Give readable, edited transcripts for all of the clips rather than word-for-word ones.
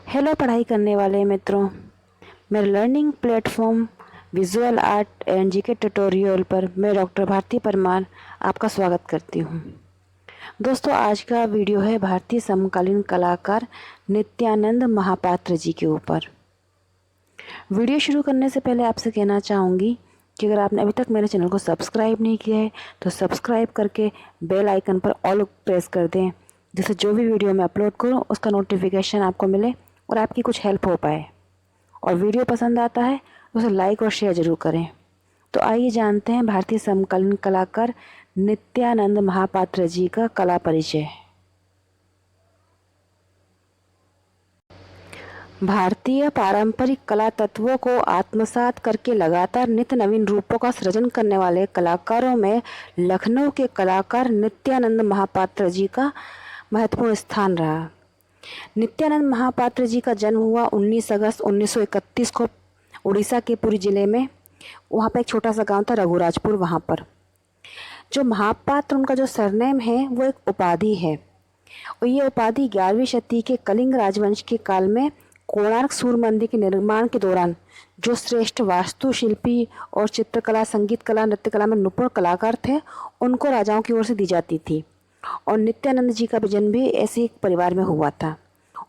Hello पढ़ाई करने वाले मित्रों, मेरे learning platform visual art and GK tutorial पर मैं डॉक्टर भारती परमार आपका स्वागत करती हूँ। दोस्तों, आज का वीडियो है भारतीय समकालीन कलाकार नित्यानंद महापात्र जी के ऊपर। वीडियो शुरू करने से पहले आपसे कहना चाहूँगी कि अगर आपने अभी तक मेरे चैनल को सब्सक्राइब नहीं किया है तो सब्सक्राइब करके बेल आइकन पर ऑल प्रेस कर दें, जिससे जो भी वीडियो मैं अपलोड करूँ उसका नोटिफिकेशन आपको मिले और आपकी कुछ हेल्प हो पाए। और वीडियो पसंद आता है तो उसे लाइक और शेयर ज़रूर करें। तो आइए जानते हैं भारतीय समकालीन कलाकार नित्यानंद महापात्र जी का कला परिचय। भारतीय पारंपरिक कला तत्वों को आत्मसात करके लगातार नित्य नवीन रूपों का सृजन करने वाले कलाकारों में लखनऊ के कलाकार नित्यानंद महापात्र जी का महत्वपूर्ण स्थान रहा। नित्यानंद महापात्र जी का जन्म हुआ 19 अगस्त 1931 को उड़ीसा के पुरी जिले में। वहाँ पर एक छोटा सा गांव था रघुराजपुर। वहाँ पर जो महापात्र, उनका जो सरनेम है वो एक उपाधि है, और ये उपाधि 11वीं शताब्दी के कलिंग राजवंश के काल में कोणार्क सूर्य मंदिर के निर्माण के दौरान जो श्रेष्ठ वास्तुशिल्पी और चित्रकला, संगीत कला, नृत्य कला में निपुण कलाकार थे, उनको राजाओं की ओर से दी जाती थी। और नित्यानंद जी का जन्म भी ऐसे एक परिवार में हुआ था।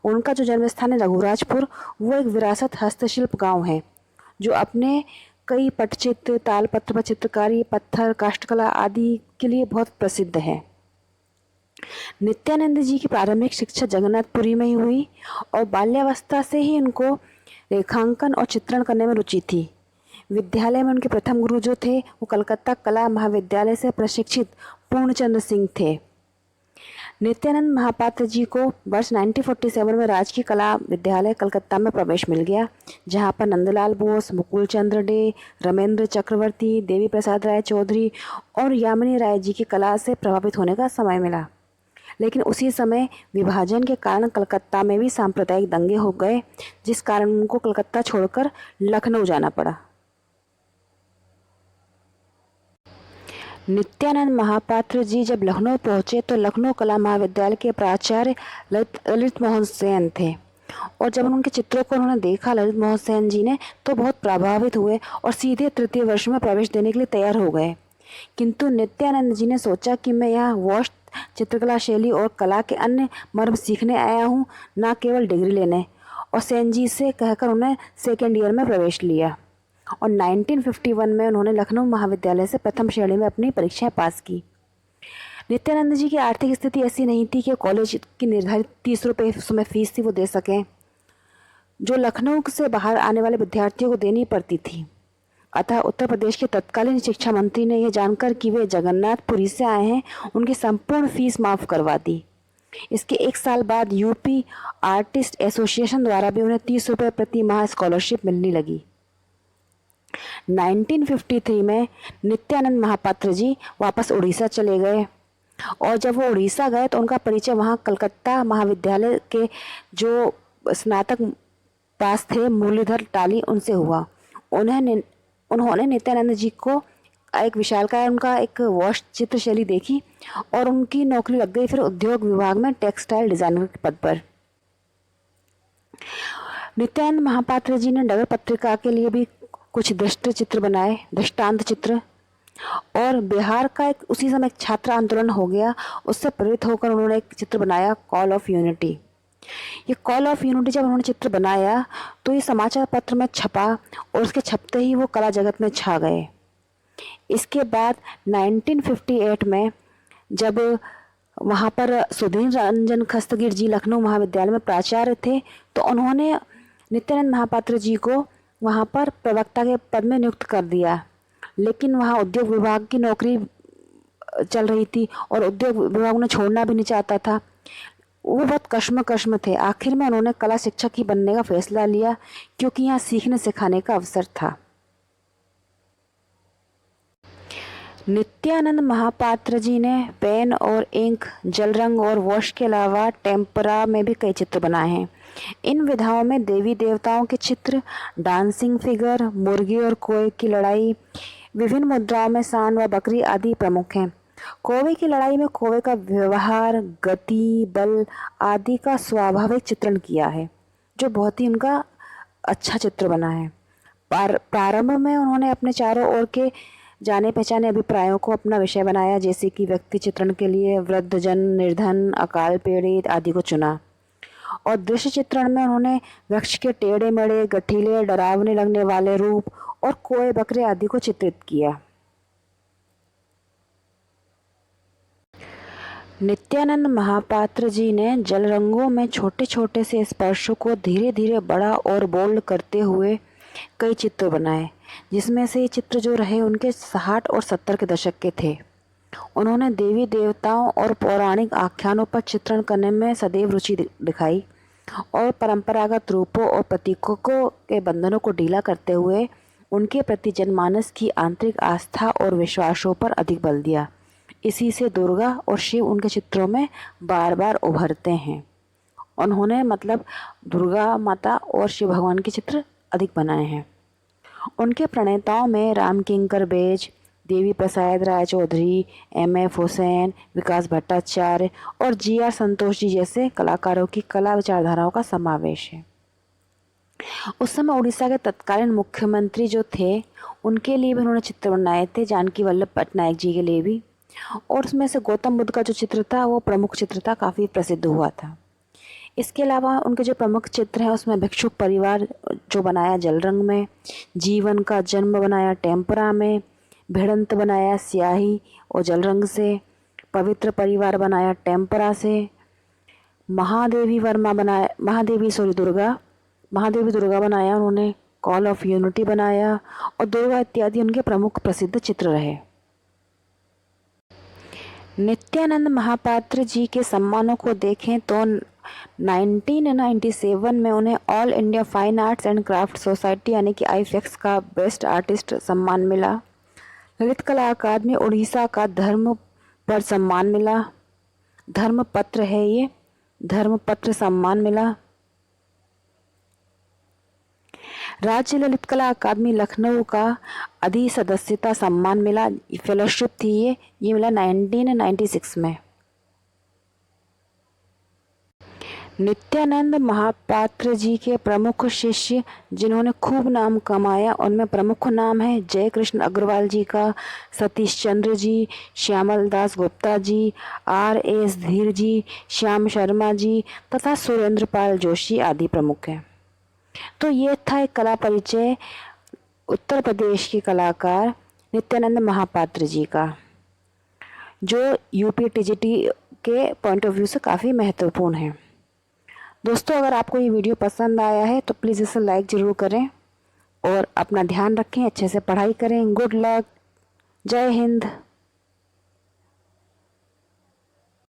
उनका जो जन्म स्थान है रघुराजपुर, वो एक विरासत हस्तशिल्प गांव है जो अपने कई पटचित्र, तालपत्र पर चित्रकारी, पत्थर, काष्ठकला आदि के लिए बहुत प्रसिद्ध है। नित्यानंद जी की प्रारंभिक शिक्षा जगन्नाथपुरी में ही हुई और बाल्यावस्था से ही उनको रेखांकन और चित्रण करने में रुचि थी। विद्यालय में उनके प्रथम गुरु जो थे वो कलकत्ता कला महाविद्यालय से प्रशिक्षित पूर्णचंद्र सिंह थे। नित्यानंद महापात्र जी को वर्ष 1947 में राजकीय कला विद्यालय कलकत्ता में प्रवेश मिल गया, जहां पर नंदलाल बोस, मुकुल चंद्र डे, रमेंद्र चक्रवर्ती, देवी प्रसाद राय चौधरी और यामिनी राय जी की कला से प्रभावित होने का समय मिला। लेकिन उसी समय विभाजन के कारण कलकत्ता में भी सांप्रदायिक दंगे हो गए, जिस कारण उनको कलकत्ता छोड़कर लखनऊ जाना पड़ा। नित्यानंद महापात्र जी जब लखनऊ पहुंचे तो लखनऊ कला महाविद्यालय के प्राचार्य ललित मोहन सेन थे, और जब उनके चित्रों को उन्होंने देखा ललित मोहन सेन जी ने, तो बहुत प्रभावित हुए और सीधे तृतीय वर्ष में प्रवेश देने के लिए तैयार हो गए। किंतु नित्यानंद जी ने सोचा कि मैं यहाँ वॉश चित्रकला शैली और कला के अन्य मर्म सीखने आया हूँ, न केवल डिग्री लेने, और सेन जी से कहकर उन्हें सेकेंड ईयर में प्रवेश लिया। और 1951 में उन्होंने लखनऊ महाविद्यालय से प्रथम श्रेणी में अपनी परीक्षाएं पास की। नित्यानंद जी की आर्थिक स्थिति ऐसी नहीं थी कि कॉलेज की निर्धारित 30 रुपये समय फीस थी वो दे सकें, जो लखनऊ से बाहर आने वाले विद्यार्थियों को देनी पड़ती थी। अतः उत्तर प्रदेश के तत्कालीन शिक्षा मंत्री ने यह जानकर कि वे जगन्नाथपुरी से आए हैं, उनकी संपूर्ण फीस माफ करवा दी। इसके एक साल बाद यूपी आर्टिस्ट एसोसिएशन द्वारा भी उन्हें 30 रुपये प्रति माह स्कॉलरशिप मिलने लगी। 1953 में नित्यानंद महापात्र जी वापस उड़ीसा चले गए, और जब वो उड़ीसा गए तो उनका परिचय वहाँ कलकत्ता महाविद्यालय के जो स्नातक पास थे मुरलीधर टाली, उनसे हुआ। उन्होंने नित्यानंद जी को एक विशालकाय उनका एक वॉश चित्र शैली देखी और उनकी नौकरी लग गई फिर उद्योग विभाग में टेक्सटाइल डिजाइनर के पद पर। नित्यानंद महापात्र जी ने नगर पत्रिका के लिए भी कुछ दृष्टांत चित्र, और बिहार का एक उसी समय एक छात्र आंदोलन हो गया, उससे प्रेरित होकर उन्होंने एक चित्र बनाया कॉल ऑफ यूनिटी। ये कॉल ऑफ यूनिटी जब उन्होंने चित्र बनाया तो ये समाचार पत्र में छपा, और उसके छपते ही वो कला जगत में छा गए। इसके बाद 1958 में जब वहाँ पर सुधीर रंजन खस्तगीर जी लखनऊ महाविद्यालय में प्राचार्य थे, तो उन्होंने नित्यानंद महापात्र जी को वहाँ पर प्रवक्ता के पद में नियुक्त कर दिया। लेकिन वहाँ उद्योग विभाग की नौकरी चल रही थी और उद्योग विभाग उन्हें छोड़ना भी नहीं चाहता था। वो बहुत कश्म थे। आखिर में उन्होंने कला शिक्षक ही बनने का फैसला लिया, क्योंकि यहाँ सीखने सिखाने का अवसर था। नित्यानंद महापात्र जी ने पेन और इंक, जल रंग और वॉश के अलावा टेम्परा में भी कई चित्र बनाए हैं। इन विधाओं में देवी देवताओं के चित्र, डांसिंग फिगर, मुर्गी और कोए की लड़ाई, विभिन्न मुद्राओं में सांड व बकरी आदि प्रमुख हैं। कौवे की लड़ाई में कौवे का व्यवहार, गति, बल आदि का स्वाभाविक चित्रण किया है। जो बहुत ही उनका अच्छा चित्र बना है। प्रारंभ में उन्होंने अपने चारों ओर के जाने पहचाने अभिप्रायों को अपना विषय बनाया, जैसे कि व्यक्ति चित्रण के लिए वृद्धजन, निर्धन, अकाल पीड़ित आदि को चुना। और दृश्य चित्रण में उन्होंने वृक्ष के टेढ़े मेढ़े, गठीले, डरावने लगने वाले रूप और कोए बकरे आदि को चित्रित किया। नित्यानंद महापात्र जी ने जल रंगों में छोटे छोटे से स्पर्शों को धीरे धीरे बड़ा और बोल्ड करते हुए कई चित्र बनाए, जिसमें से ये चित्र जो रहे उनके 60 और 70 के दशक के थे। उन्होंने देवी देवताओं और पौराणिक आख्यानों पर चित्रण करने में सदैव रुचि दिखाई और परंपरागत रूपों और प्रतीकों के बंधनों को ढीला करते हुए उनके प्रति जनमानस की आंतरिक आस्था और विश्वासों पर अधिक बल दिया। इसी से दुर्गा और शिव उनके चित्रों में बार बार उभरते हैं। उन्होंने दुर्गा माता और शिव भगवान के चित्र अधिक बनाए हैं। उनके प्रणेताओं में राम किंकर बेज, देवी प्रसाद राय चौधरी, M.F. हुसैन, विकास भट्टाचार्य और G.R. संतोष जी जैसे कलाकारों की कला विचारधाराओं का समावेश है। उस समय उड़ीसा के तत्कालीन मुख्यमंत्री जो थे उनके लिए भी उन्होंने चित्र बनाए थे, जानकी वल्लभ पटनायक जी के लिए भी। और उसमें से गौतम बुद्ध का जो चित्र था वो प्रमुख चित्र था, काफ़ी प्रसिद्ध हुआ था। इसके अलावा उनके जो प्रमुख चित्र हैं उसमें भिक्षुक परिवार जो बनाया जल रंग में, जीवन का जन्म बनाया टेम्परा में, भिड़ंत बनाया स्याही और जल रंग से, पवित्र परिवार बनाया टेम्परा से, महादेवी दुर्गा बनाया उन्होंने, कॉल ऑफ यूनिटी बनाया और दुर्गा इत्यादि उनके प्रमुख प्रसिद्ध चित्र रहे। नित्यानंद महापात्र जी के सम्मानों को देखें तो 1997 में उन्हें all India fine arts and craft society यानी कि IFEX का बेस्ट आर्टिस्ट सम्मान मिला। ललित कला अकादमी उड़ीसा का धर्मपत्र सम्मान मिला। राज्य ललित कला अकादमी लखनऊ का अधि सदस्यता सम्मान मिला, फेलोशिप थी ये मिला 1996 में। नित्यानंद महापात्र जी के प्रमुख शिष्य जिन्होंने खूब नाम कमाया उनमें प्रमुख नाम है जय कृष्ण अग्रवाल जी का, सतीश चंद्र जी, श्यामल दास गुप्ता जी, R.S. धीर जी, श्याम शर्मा जी तथा सुरेंद्र पाल जोशी आदि प्रमुख हैं। तो ये था एक कला परिचय उत्तर प्रदेश के कलाकार नित्यानंद महापात्र जी का, जो UP-TGT के पॉइंट ऑफ व्यू से काफ़ी महत्वपूर्ण है। दोस्तों, अगर आपको ये वीडियो पसंद आया है तो प्लीज़ इसे लाइक ज़रूर करें और अपना ध्यान रखें, अच्छे से पढ़ाई करें। गुड लक, जय हिंद।